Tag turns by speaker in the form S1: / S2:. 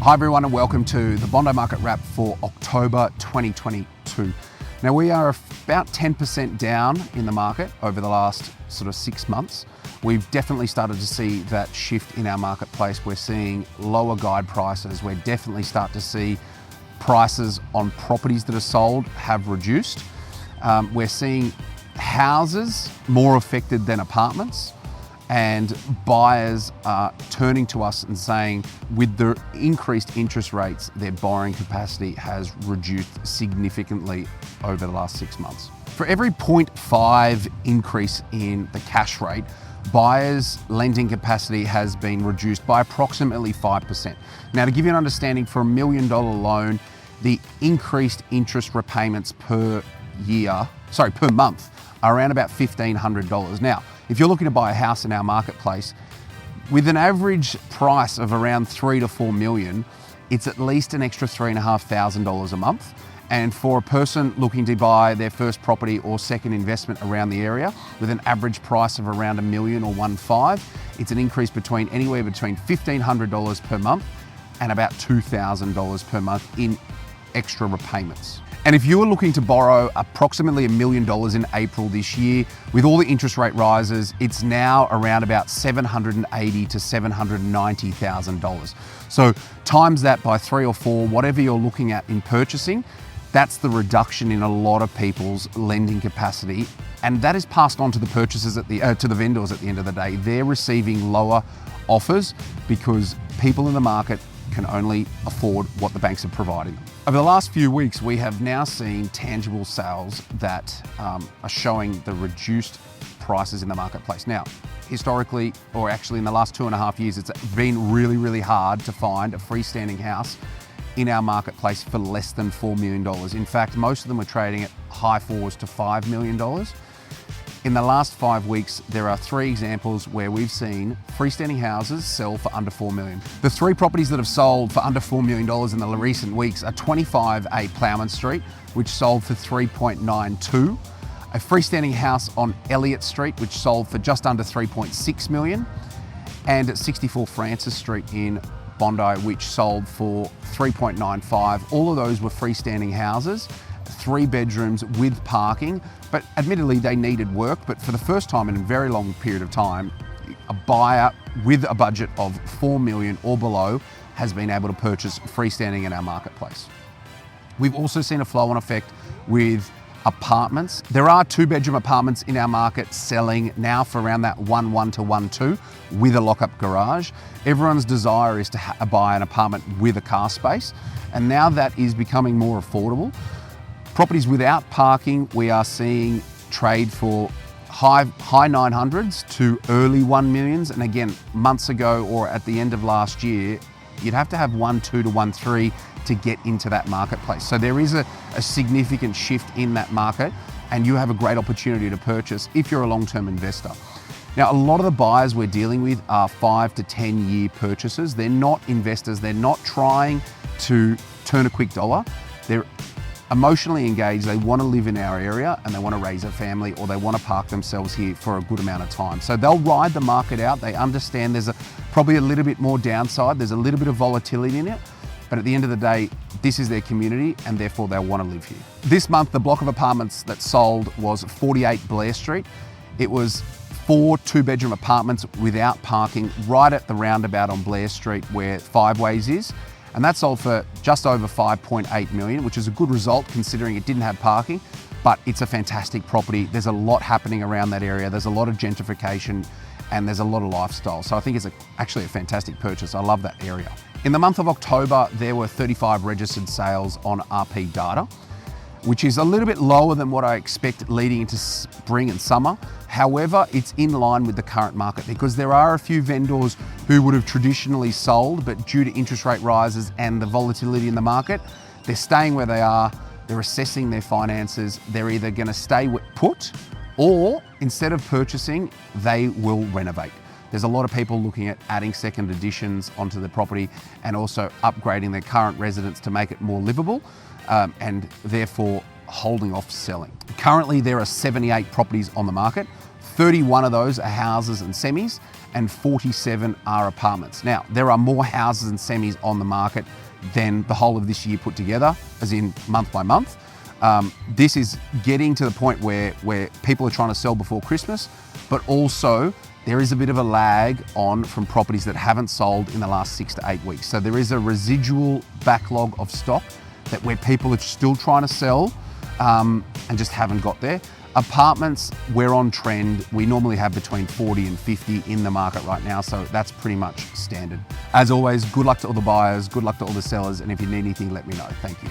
S1: Hi everyone and welcome to the Bondi Market Wrap for October 2022. Now we are about 10% down in the market over the last sort of 6 months. We've definitely started to see that shift in our marketplace. We're seeing lower guide prices. We're definitely starting to see prices on properties that are sold have reduced. We're seeing houses more affected than apartments. And buyers are turning to us and saying with the increased interest rates, their borrowing capacity has reduced significantly over the last 6 months. For every 0.5 increase in the cash rate, buyers' lending capacity has been reduced by approximately 5%. Now, to give you an understanding, for $1 million loan, the increased interest repayments per month are around about $1,500. Now, if you're looking to buy a house in our marketplace, with an average price of around 3 to 4 million, it's at least an extra $3,500 a month. And for a person looking to buy their first property or second investment around the area with an average price of around $1 million or 1.5, it's an increase anywhere between $1,500 per month and about $2,000 per month in extra repayments. And if you are looking to borrow approximately $1 million in April this year, with all the interest rate rises, it's now around about $780,000 to $790,000. So times that by 3 or 4, whatever you're looking at in purchasing, that's the reduction in a lot of people's lending capacity. And that is passed on to the purchasers to the vendors at the end of the day. They're receiving lower offers because people in the market can only afford what the banks are providing them. Over the last few weeks, we have now seen tangible sales that are showing the reduced prices in the marketplace. Now, historically, or actually in the last 2.5 years, it's been really, really hard to find a freestanding house in our marketplace for less than $4 million. In fact, most of them are trading at high fours to $5 million. In the last 5 weeks, there are 3 examples where we've seen freestanding houses sell for under $4 million. The 3 properties that have sold for under $4 million in the recent weeks are 25A Plowman Street, which sold for $3.92, a freestanding house on Elliott Street, which sold for just under $3.6 million, and at 64 Francis Street in Bondi, which sold for $3.95. All of those were freestanding houses, 3 bedrooms with parking, but admittedly they needed work. But for the first time in a very long period of time, a buyer with a budget of $4 million or below has been able to purchase freestanding in our marketplace. We've also seen a flow-on effect with apartments. There are 2-bedroom apartments in our market selling now for around that 1.1 to 1.2 with a lock-up garage. Everyone's desire is to buy an apartment with a car space, and now that is becoming more affordable. Properties without parking, we are seeing trade for high 900s to early 1 millions. And again, months ago or at the end of last year, you'd have to have 1.2 to 1.3 to get into that marketplace. So there is a significant shift in that market, and you have a great opportunity to purchase if you're a long-term investor. Now, a lot of the buyers we're dealing with are 5 to 10 year purchasers. They're not investors. They're not trying to turn a quick dollar. They're emotionally engaged. They want to live in our area and they want to raise a family, or they want to park themselves here for a good amount of time. So they'll ride the market out. They understand there's probably a little bit more downside. There's a little bit of volatility in it. But at the end of the day, this is their community and therefore they'll want to live here. This month, the block of apartments that sold was 48 Blair Street. It was 4 2-bedroom apartments without parking right at the roundabout on Blair Street where Five Ways is. And that sold for just over $5.8 million, which is a good result considering it didn't have parking, but it's a fantastic property. There's a lot happening around that area. There's a lot of gentrification and there's a lot of lifestyle. So I think it's actually a fantastic purchase. I love that area. In the month of October, there were 35 registered sales on RP data, which is a little bit lower than what I expect leading into spring and summer. However, it's in line with the current market because there are a few vendors who would have traditionally sold, but due to interest rate rises and the volatility in the market, they're staying where they are, they're assessing their finances, they're either gonna stay put, or instead of purchasing, they will renovate. There's a lot of people looking at adding second additions onto the property and also upgrading their current residence to make it more livable, and therefore holding off selling. Currently, there are 78 properties on the market. 31 of those are houses and semis, and 47 are apartments. Now, there are more houses and semis on the market than the whole of this year put together, as in month by month. This is getting to the point where people are trying to sell before Christmas, but also there is a bit of a lag on from properties that haven't sold in the last 6 to 8 weeks. So there is a residual backlog of stock that where people are still trying to sell and just haven't got there. Apartments, we're on trend. We normally have between 40 and 50 in the market right now, so that's pretty much standard. As always, good luck to all the buyers, good luck to all the sellers, and if you need anything, let me know. Thank you.